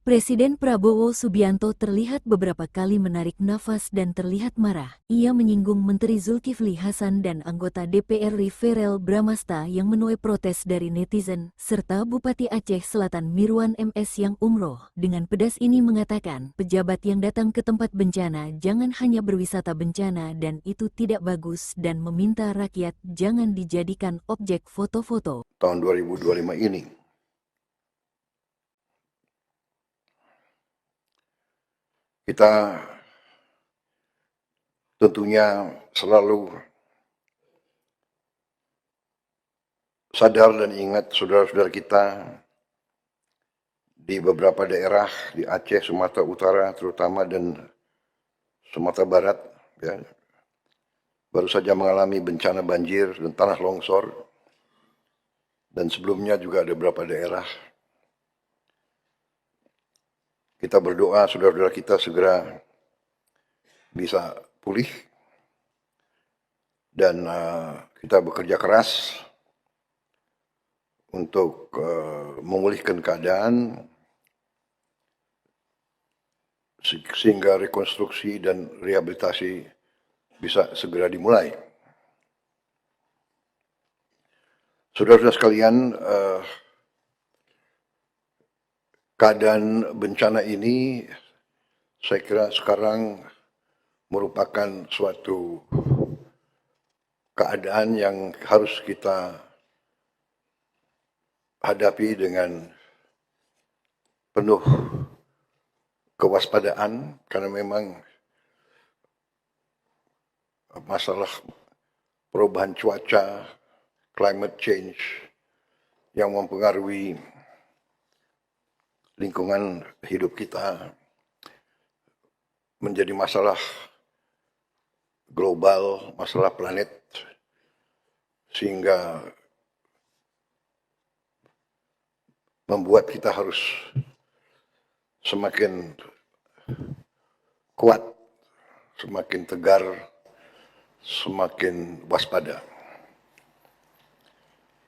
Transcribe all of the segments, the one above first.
Presiden Prabowo Subianto terlihat beberapa kali menarik nafas dan terlihat marah. Ia menyinggung Menteri Zulkifli Hasan dan anggota DPR Verrel Bramasta yang menuai protes dari netizen, serta Bupati Aceh Selatan Mirwan MS yang umroh. Dengan pedas ini mengatakan, pejabat yang datang ke tempat bencana jangan hanya berwisata bencana dan itu tidak bagus dan meminta rakyat jangan dijadikan objek foto-foto. Tahun 2025 ini. Kita tentunya selalu sadar dan ingat saudara-saudara kita di beberapa daerah di Aceh, Sumatera Utara terutama dan Sumatera Barat ya, baru saja mengalami bencana banjir dan tanah longsor, dan sebelumnya juga ada beberapa daerah. Kita berdoa saudara-saudara kita segera bisa pulih dan kita bekerja keras untuk memulihkan keadaan sehingga rekonstruksi dan rehabilitasi bisa segera dimulai. Saudara-saudara sekalian, keadaan bencana ini saya kira sekarang merupakan suatu keadaan yang harus kita hadapi dengan penuh kewaspadaan, karena memang masalah perubahan cuaca, climate change yang mempengaruhi lingkungan hidup kita menjadi masalah global, masalah planet, sehingga membuat kita harus semakin kuat, semakin tegar, semakin waspada.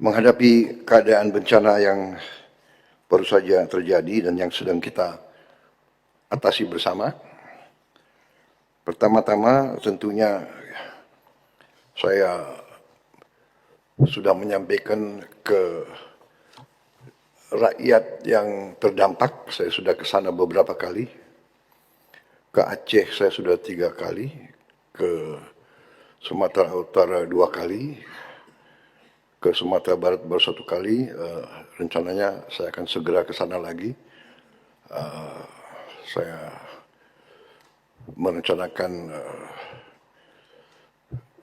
Menghadapi keadaan bencana yang baru saja terjadi dan yang sedang kita atasi bersama, pertama-tama tentunya saya sudah menyampaikan ke rakyat yang terdampak. Saya sudah ke sana beberapa kali. Ke Aceh saya sudah 3 kali, ke Sumatera Utara 2 kali, ke Sumatera Barat baru 1 kali. Rencananya saya akan segera ke sana lagi. Saya merencanakan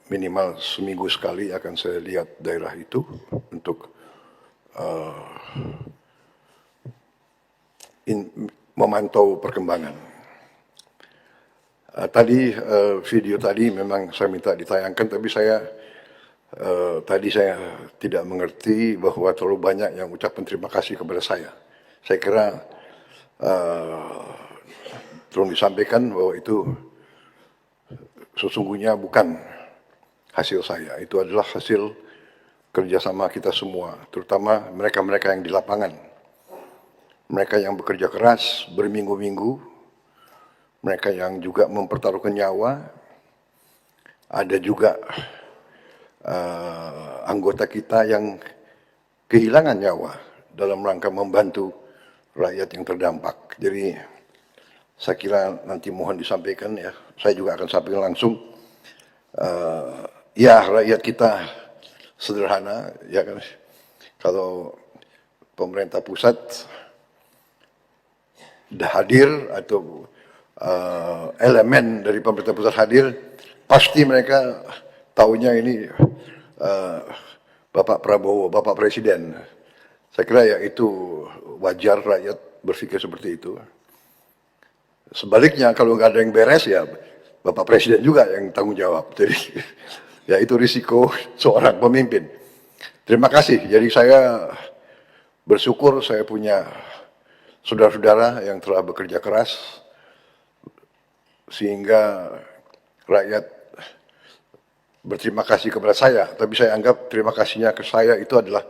minimal seminggu sekali akan saya lihat daerah itu untuk memantau perkembangan. Video tadi memang saya minta ditayangkan, tapi tadi saya tidak mengerti bahwa terlalu banyak yang ucapkan terima kasih kepada saya. Saya kira tolong disampaikan bahwa itu sesungguhnya bukan hasil saya. Itu adalah hasil kerjasama kita semua, terutama mereka-mereka yang di lapangan. Mereka yang bekerja keras berminggu-minggu, mereka yang juga mempertaruhkan nyawa. Ada juga anggota kita yang kehilangan nyawa dalam rangka membantu rakyat yang terdampak. Jadi saya kira nanti mohon disampaikan ya, saya juga akan sampaikan langsung. Ya, rakyat kita sederhana, ya kan. Kalau pemerintah pusat sudah hadir atau elemen dari pemerintah pusat hadir, pasti mereka taunya ini Bapak Prabowo, Bapak Presiden. Saya kira ya itu wajar rakyat berpikir seperti itu. Sebaliknya kalau nggak ada yang beres ya Bapak Presiden juga yang tanggung jawab. Jadi ya itu risiko seorang pemimpin. Terima kasih. Jadi saya bersyukur saya punya saudara-saudara yang telah bekerja keras sehingga rakyat berterima kasih kepada saya. Tapi saya anggap terima kasihnya ke saya itu adalah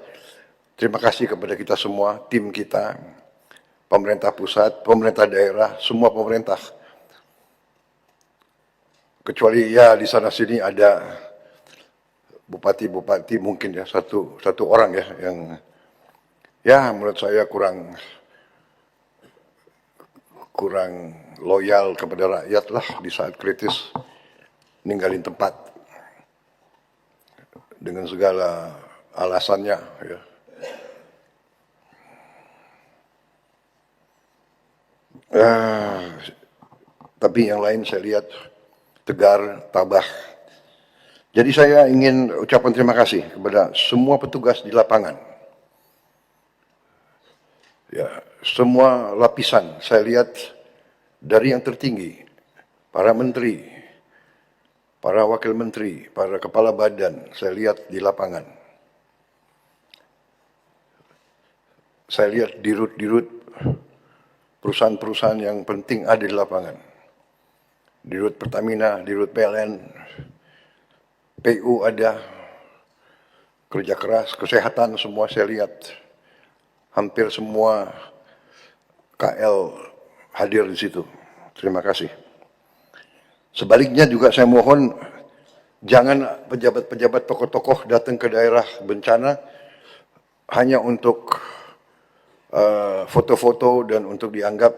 terima kasih kepada kita semua, tim kita, pemerintah pusat, pemerintah daerah, semua pemerintah. Kecuali ya di sana sini ada bupati-bupati mungkin ya satu orang ya yang ya menurut saya kurang loyal kepada rakyat lah di saat kritis, ninggalin tempat dengan segala alasannya ya. Tapi yang lain saya lihat tegar, tabah. Jadi saya ingin ucapkan terima kasih kepada semua petugas di lapangan. Ya, semua lapisan saya lihat dari yang tertinggi, para menteri, para wakil menteri, para kepala badan, saya lihat di lapangan. Saya lihat dirut-dirut perusahaan-perusahaan yang penting ada di lapangan. Dirut Pertamina, dirut PLN, PU ada, kerja keras, kesehatan semua saya lihat. Hampir semua KL hadir di situ. Terima kasih. Sebaliknya juga saya mohon jangan pejabat-pejabat tokoh-tokoh datang ke daerah bencana hanya untuk foto-foto dan untuk dianggap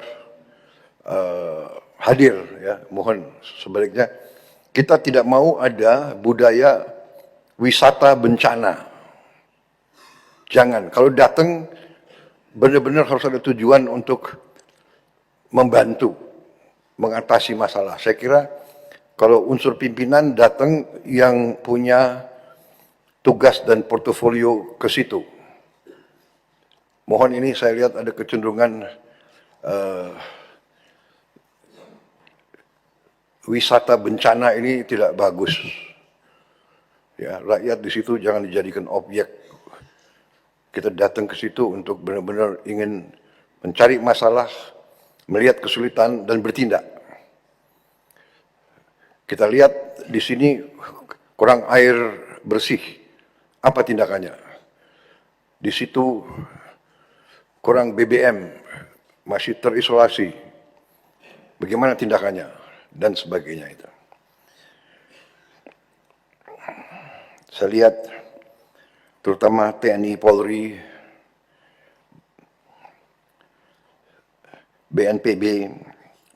hadir ya. Mohon sebaliknya kita tidak mau ada budaya wisata bencana. Jangan, kalau datang benar-benar harus ada tujuan untuk membantu mengatasi masalah. Saya kira kalau unsur pimpinan datang yang punya tugas dan portofolio ke situ. Mohon ini saya lihat ada kecenderungan wisata bencana ini tidak bagus. Ya, rakyat di situ jangan dijadikan objek. Kita datang ke situ untuk benar-benar ingin mencari masalah, melihat kesulitan dan bertindak. Kita lihat di sini kurang air bersih. Apa tindakannya? Di situ kurang BBM, masih terisolasi. Bagaimana tindakannya? Dan sebagainya itu. Saya lihat terutama TNI, Polri, BNPB,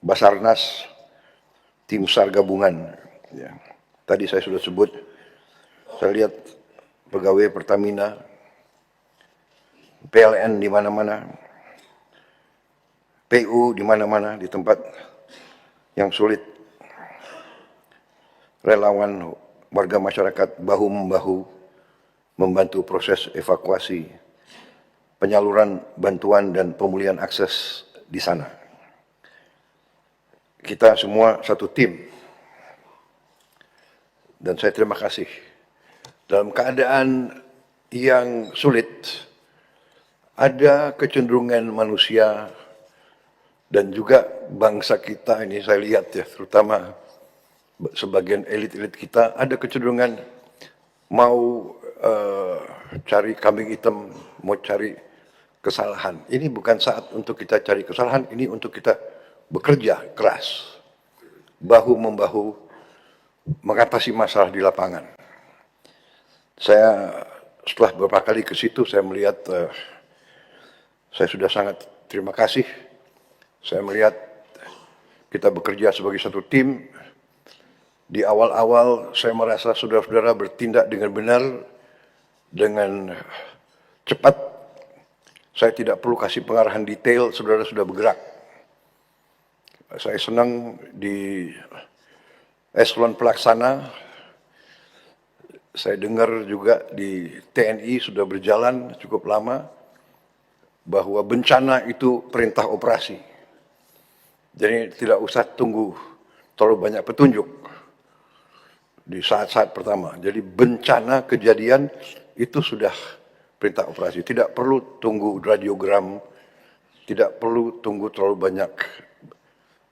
Basarnas, tim SAR gabungan. Ya. Tadi saya sudah sebut, saya lihat pegawai Pertamina, PLN di mana-mana, PU di mana-mana, di tempat yang sulit. Relawan warga masyarakat bahu-membahu membantu proses evakuasi, penyaluran bantuan dan pemulihan akses di sana. Kita semua satu tim. Dan saya terima kasih. Dalam keadaan yang sulit, ada kecenderungan manusia dan juga bangsa kita ini saya lihat ya, terutama sebagian elit-elit kita ada kecenderungan mau cari kambing hitam, mau cari kesalahan. Ini bukan saat untuk kita cari kesalahan, ini untuk kita bekerja keras, bahu-membahu mengatasi masalah di lapangan. Saya setelah beberapa kali ke situ, saya melihat, saya sudah sangat terima kasih. Saya melihat kita bekerja sebagai satu tim. Di awal-awal saya merasa saudara-saudara bertindak dengan benar, dengan cepat. Saya tidak perlu kasih pengarahan detail, saudara sudah bergerak. Saya senang di eselon pelaksana, saya dengar juga di TNI sudah berjalan cukup lama, bahwa bencana itu perintah operasi. Jadi tidak usah tunggu terlalu banyak petunjuk di saat-saat pertama. Jadi bencana kejadian itu sudah perintah operasi. Tidak perlu tunggu radiogram, tidak perlu tunggu terlalu banyak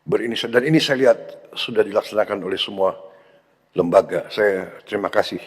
berinisiatif. Dan ini saya lihat sudah dilaksanakan oleh semua lembaga. Saya terima kasih